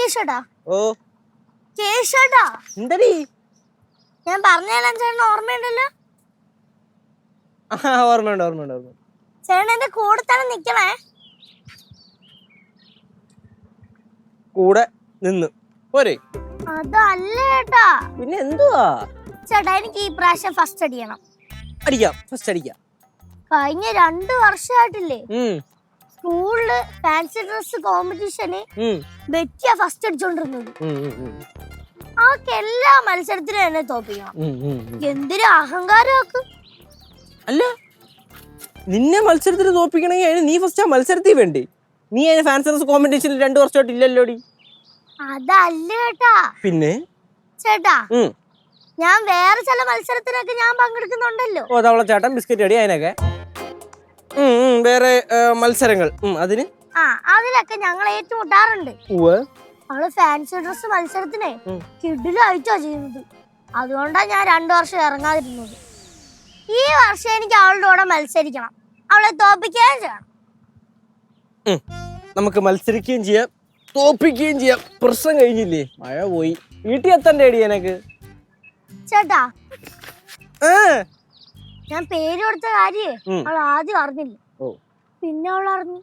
കേശടാ ഓ കേശടാ എന്തടി ഞാൻ പറഞ്ഞാലും ചേട്ടന് ഓർമ്മയുണ്ടല്ലോ. ഓർമ്മയുണ്ട് ചേട്ടൻ എന്റെ കൂടെ തന്നെ നിക്കണേ. കൂടെ നിന്ന് പോരെ. അതല്ല ചേട്ടാ. പിന്നെ എന്തുവാ ചേട്ടാ എനിക്ക് ഈ പ്രാവശ്യം ഫസ്റ്റ് അടിക്കണം. അടിക്കാം, ഫസ്റ്റ് അടിക്കാം. കഴിഞ്ഞ 2 വർഷമായിട്ടില്ലേ സ്കൂളില് ഫാൻസി ഡ്രസ് കോമ്പറ്റീഷന് ബെറ്റിയാ ഫസ്റ്റ് അടിച്ചോണ്ടിരുന്നത്. അവർക്ക് എല്ലാ മത്സരത്തിലും എന്നെ തോപ്പിക്കണം. എന്തൊരു അഹങ്കാരമൊക്കെ. അല്ല, നിന്നെ മത്സരത്തിൽ തോപ്പിക്കണമെങ്കിൽ അതിന് നീ ഫസ്റ്റ് ആ മത്സരത്തിൽ വേണ്ടേ? നീ അതിന് ഫാൻസി ഡ്രസ് കോമ്പറ്റീഷനിൽ 2 വർഷമായിട്ട് ഇല്ലല്ലോടി. അതല്ല ചേട്ടാ. പിന്നെ ചേട്ടാ ഞാൻ വേറെ ചില മത്സരത്തിനൊക്കെ ഞാൻ പങ്കെടുക്കുന്നുണ്ടല്ലോ. ഓ തവള ചേട്ടൻ, ബിസ്ക്കറ്റ് അടി, അതിനൊക്കെ വേറെ മത്സരങ്ങൾ അതിന് അതിലൊക്കെ ഞങ്ങൾ ഏറ്റുമുട്ടാറുണ്ട്. അവള് ഫാൻസി ഡ്രസ് മത്സരത്തിനെ കിഡിലായിട്ടാ ചെയ്യുന്നത്. അതുകൊണ്ടാ ഞാൻ 2 വർഷം ഇറങ്ങാതിരുന്നത്. ഈ വർഷം എനിക്ക് അവളുടെ കൂടെ മത്സരിക്കണം, അവളെ തോപ്പിക്കുകയും ചെയ്യണം. നമുക്ക് മത്സരിക്കുകയും ചെയ്യാം, തോപ്പിക്കുകയും ചെയ്യാം. പ്രശ്നം കഴിഞ്ഞില്ലേ? മഴ പോയി, വീട്ടിൽ എത്തണ്ടേ അടി എനക്ക്. ചേട്ടാ ഞാൻ പേര് കൊടുത്ത കാര്യേ അവൾ ആദ്യം അറിഞ്ഞില്ല, പിന്നെ അവൾ അറിഞ്ഞു.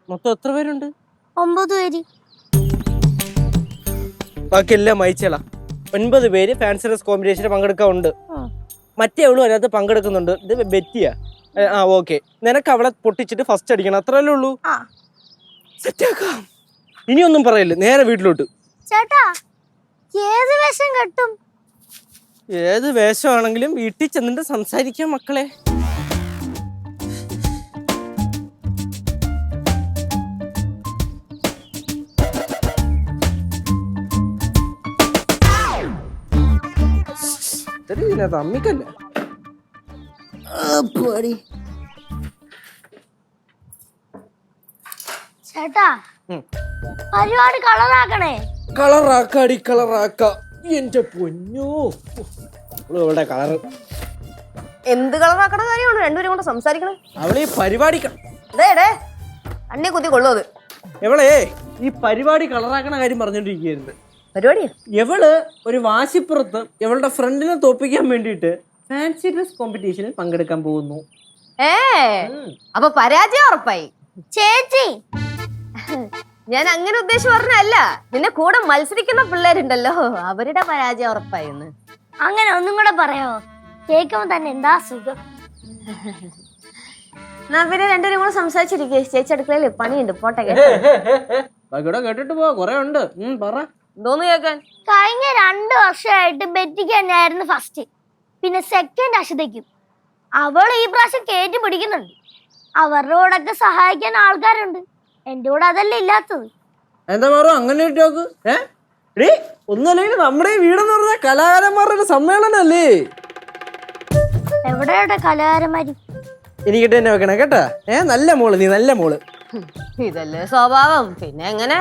മൊത്തം എത്ര പേരുണ്ട്? 9 പേര്. ബാക്കിയെല്ലാം അയച്ചളാ. 9 പേര് ഫാൻസി ഡ്രസ് കോമ്പറ്റീഷന് പങ്കെടുക്കാറുണ്ട്. മറ്റേവളും അതിനകത്ത് പങ്കെടുക്കുന്നുണ്ട്. ഇത് ബെറ്റിയാ. ഓക്കെ, നിനക്ക് അവളെ പൊട്ടിച്ചിട്ട് ഫസ്റ്റ് അടിക്കണം, അത്രയല്ലേ ഉള്ളൂ. സെറ്റാക്കാം. ഇനിയൊന്നും പറയല്ലേ, നേരെ വീട്ടിലോട്ട്. ചേട്ടാ ഏത് വേഷം കെട്ടും? ഏത് വേഷമാണെങ്കിലും വീട്ടിൽ ചെന്നിട്ട് സംസാരിക്കാം മക്കളെ. അമ്മിക്കല്ലേ ചേട്ടാ പരിപാടി കളറാക്കണേ. കളറാക്കാടി, കളറാക്ക. എന്റെ പൊന്നോ, ഇവിടെ കളറ് എന്ത് കളറാക്കണ കാര്യമാണ്? രണ്ടുപേരും കൊണ്ട് സംസാരിക്കണം. അവളെ ഈ പരിപാടി അണ്ണി കുത്തി കൊള്ളു. അത് എവളെ ഈ പരിപാടി കളറാക്കണ കാര്യം പറഞ്ഞോണ്ടിരിക്കുകയായിരുന്നു. പരിപാടി എവള് ഒരു വാശിപ്പുറത്ത് എവളുടെ ഫ്രണ്ടിനെ തോപ്പിക്കാൻ വേണ്ടിയിട്ട് ഫാൻസി ഡ്രസ് കോമ്പറ്റീഷനിൽ പങ്കെടുക്കാൻ പോകുന്നു. അപ്പൊ പരാജയം ഉറപ്പായി. ചേച്ചി ഞാൻ അങ്ങനെ ഉദ്ദേശം പറഞ്ഞല്ല, നിന്നെ കൂടെ മത്സരിക്കുന്ന പിള്ളേരുണ്ടല്ലോ, അവരുടെ പരാജയം ഉറപ്പായിന്ന്. അങ്ങനെ ഒന്നും കൂടെ പറയാമോ? കേൾക്കുമ്പോ തന്നെ എന്താ സുഖം. പിന്നെ രണ്ടുപേരും കൂടെ സംസാരിച്ചിരിക്കേ. ചേച്ചി അടുക്കളയിൽ പണിയുണ്ട്, പോട്ടെ. കേട്ടിട്ട് പോ, കൊറേ ഉണ്ട്. പറ, എന്തോന്ന് കേക്കാൻ? കഴിഞ്ഞ 2 വർഷമായിട്ട് ബെറ്റിക്ക് തന്നെയായിരുന്നു ഫസ്റ്റ്, പിന്നെ സെക്കൻഡ് അശ്വതയ്ക്കും. അവൾ ഈ പ്രാവശ്യം കയറ്റി പിടിക്കുന്നുണ്ട്. അവരുടെ കൂടെ സഹായിക്കാൻ ആൾക്കാരുണ്ട്, എന്റെ കൂടെ അതല്ലേ ഇല്ലാത്തത്. എന്താ പറ അങ്ങനെ ഒന്നല്ലെങ്കിൽ നമ്മുടെ ഈ വീടെന്ന് പറഞ്ഞ കലാകാരന്മാരുടെ സമ്മേളനല്ലേ? എവിടെയുടെ കലാകാരന്മാര്? എനിക്കിട്ട് തന്നെ വെക്കണേ കേട്ടാ. നല്ല മോള്, നീ നല്ല മോള്. ഇതല്ലേ സ്വഭാവം, പിന്നെ എങ്ങനെ?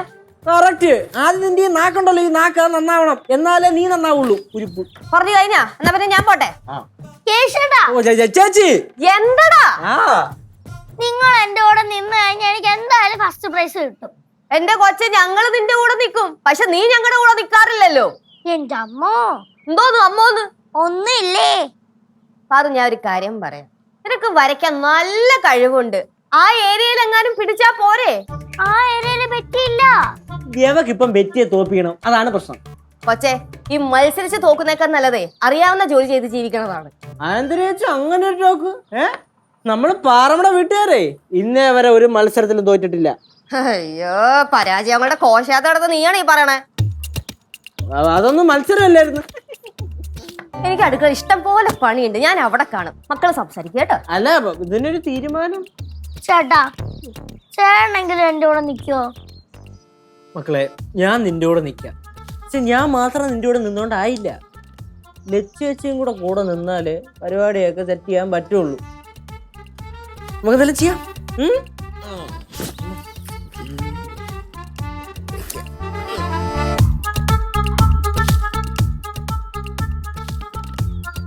കറക്റ്റ്. ആദ്യം നിന്റെ ഈ നാക്കുണ്ടല്ലോ, ഈ നാക്ക് നന്നാവണം, എന്നാലേ നീ നന്നാവുള്ളൂ. ഉരുപ്പ് പറഞ്ഞു കഴിഞ്ഞാ? എന്നാ പിന്നെ ഞാൻ പോട്ടെ. ചേച്ചി എന്തടാ? നിങ്ങൾ എന്റെ കൂടെ നിന്ന് കഴിഞ്ഞാൽ എനിക്ക് എന്തായാലും ഫസ്റ്റ് പ്രൈസ് കിട്ടും. എന്റെ കൊച്ചെ, ഞങ്ങള് നിന്റെ കൂടെ നിക്കും, പക്ഷെ നീ ഞങ്ങളുടെ കൂടെ നിക്കാറില്ലല്ലോ. എന്റെ അമ്മോ. എന്തോന്നു അമ്മോന്ന്? ഒന്നുമില്ലേ. അത് ഞാൻ ഒരു കാര്യം പറയാം, നിനക്ക് വരയ്ക്കാൻ നല്ല കഴിവുണ്ട്. ആ ഏരിയയിൽ എങ്ങാനും പിടിച്ചാ പോരെ? ആ ഏരിയയില് പറ്റിയില്ല. ഇപ്പം ബെറ്റിയെ തോപ്പിക്കണം, അതാണ് പ്രശ്നം. കൊച്ചെ, ഈ മത്സരിച്ച് തോക്കുന്നേക്കാൾ നല്ലതേ അറിയാവുന്ന ജോലി ചെയ്ത് ജീവിക്കണതാണ്. അനന്തരേച്ചു അങ്ങനെ ഒരു ടോക്ക്? നമ്മള് പാറമട വീട്ടുകാരെ ഇന്നേ വരെ ഒരു മത്സരത്തിലും തോറ്റിട്ടില്ല. അയ്യോ, പരാജയങ്ങളുടെ കോശാത്ത നടത്ത നീയാണ് ഈ പറയണേ. അതൊന്നും മത്സരമല്ലായിരുന്നു. എനിക്ക് അടുക്കള ഇഷ്ടം പോലെ പണിയുണ്ട്, ഞാൻ അവിടെ കാണും. മക്കള് സംസാരിക്കും കേട്ടോ. അല്ല, ഇതിനൊരു തീരുമാനം. ചേട്ടാ ചേട്ടനെങ്കിലും എന്റെ കൂടെ നിക്കോ? മക്കളെ, ഞാൻ നിന്റെ കൂടെ നിക്കാം, പക്ഷെ ഞാൻ മാത്രം നിന്റെ കൂടെ നിന്നോണ്ടായില്ല. ലച്ചും കൂടെ നിന്നാലേ പരിപാടിയൊക്കെ സെറ്റ് ചെയ്യാൻ പറ്റുള്ളൂ. നമുക്കെന്തെല്ലാം ചെയ്യാം.